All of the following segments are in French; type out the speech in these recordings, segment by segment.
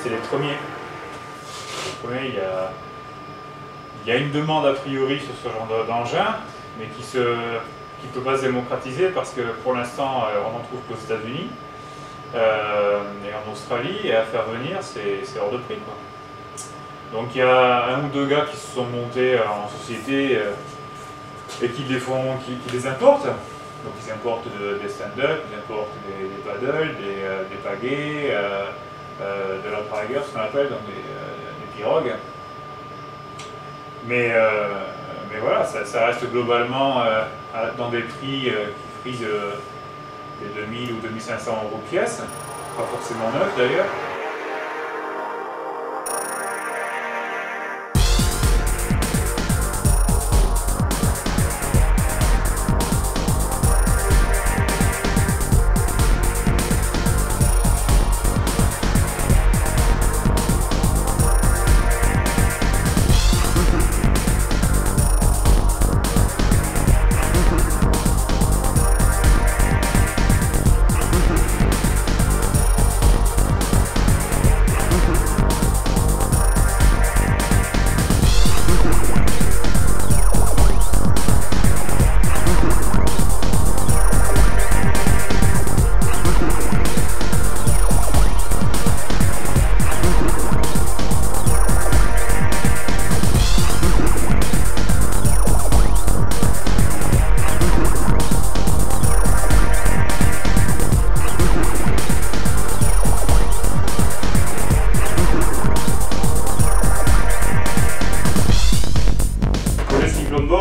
c'est les premiers. Les premiers, il y a une demande a priori sur ce genre d'engin, mais qui ne peut pas se démocratiser parce que pour l'instant, on n'en trouve qu'aux États-Unis et en Australie, et à faire venir, c'est hors de prix, quoi. Donc il y a un ou deux gars qui se sont montés en société et qui les importent. Donc ils importent des stand-up, ils importent des paddles, des pagaies, de l'outrigger, ce qu'on appelle, donc des pirogues. Mais voilà, ça reste globalement dans des prix qui frisent les 2000 ou 2500 € pièce, pas forcément neuf d'ailleurs.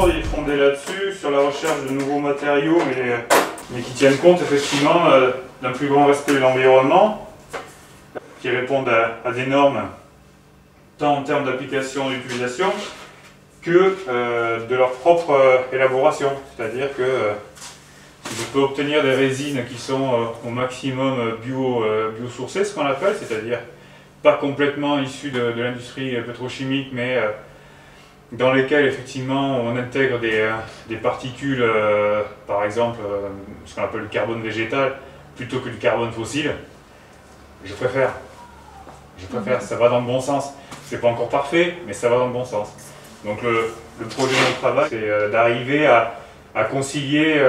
Il est fondé là-dessus, sur la recherche de nouveaux matériaux, mais qui tiennent compte effectivement d'un plus grand respect de l'environnement, qui répondent à des normes tant en termes d'application et d'utilisation que de leur propre élaboration. C'est-à-dire que si je peux obtenir des résines qui sont au maximum biosourcées, ce qu'on appelle, c'est-à-dire pas complètement issues de l'industrie pétrochimique, mais dans lesquels effectivement on intègre des particules, par exemple ce qu'on appelle le carbone végétal, plutôt que du carbone fossile, je préfère. Ça va dans le bon sens. C'est pas encore parfait, mais ça va dans le bon sens. Donc le projet de notre travail, c'est d'arriver à concilier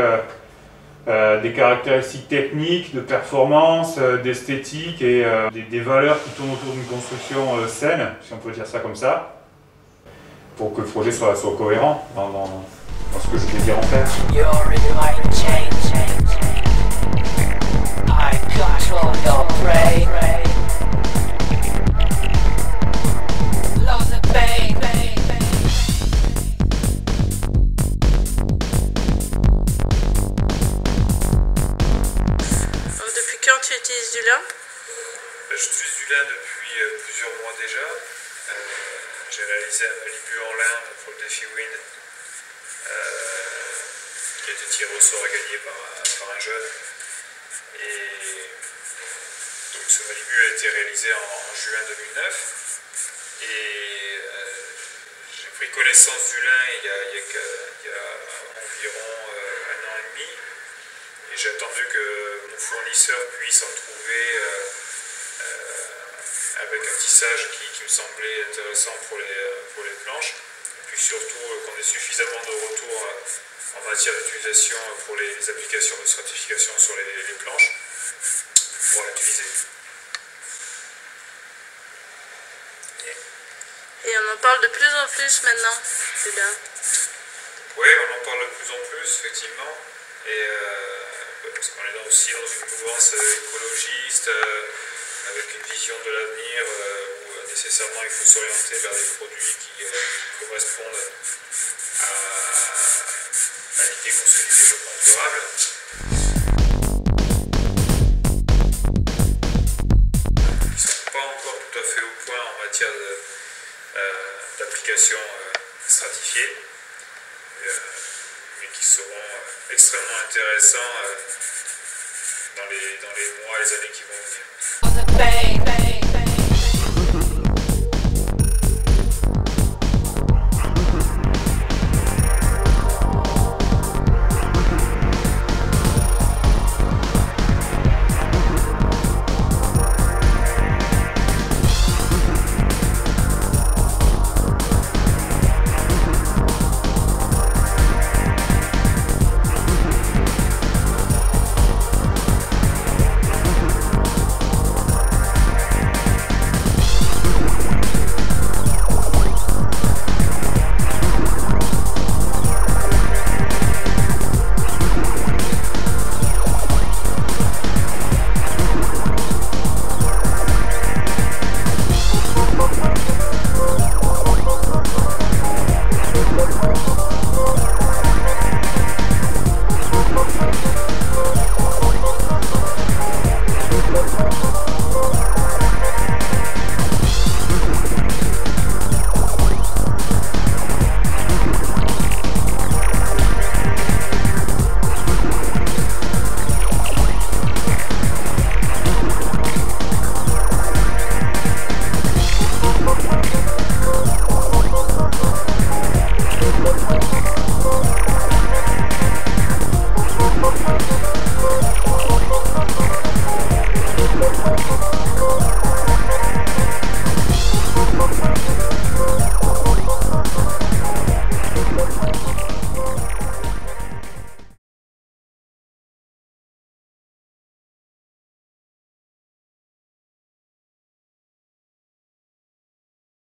des caractéristiques techniques, de performance, d'esthétique et des valeurs qui tournent autour d'une construction saine, si on peut dire ça comme ça, pour que le projet soit cohérent dans ce que je désire en faire. Depuis quand tu utilises du lin? J'utilise du lin depuis plusieurs mois déjà. J'ai réalisé un Malibu en lin pour le défi Wind qui a été tiré au sort et gagné par un jeune. Et donc ce Malibu a été réalisé en juin 2009. Et j'ai pris connaissance du lin il y a environ un an et demi. Et j'ai attendu que mon fournisseur puisse en trouver avec un tissage qui me semblait intéressant pour les planches, puis surtout qu'on ait suffisamment de retours en matière d'utilisation pour les applications de stratification sur les planches pour pouvoir l'utiliser. Et on en parle de plus en plus maintenant, c'est bien. Oui, on en parle de plus en plus, effectivement, et parce qu'on est aussi dans une mouvance écologiste, avec une vision de l'avenir où nécessairement il faut s'orienter vers des produits qui correspondent à l'idée qu'on se du développement durable. Ils ne sont pas encore tout à fait au point en matière d'application stratifiée, mais qui seront extrêmement intéressants dans les mois et les années qui vont venir. Bang, bang.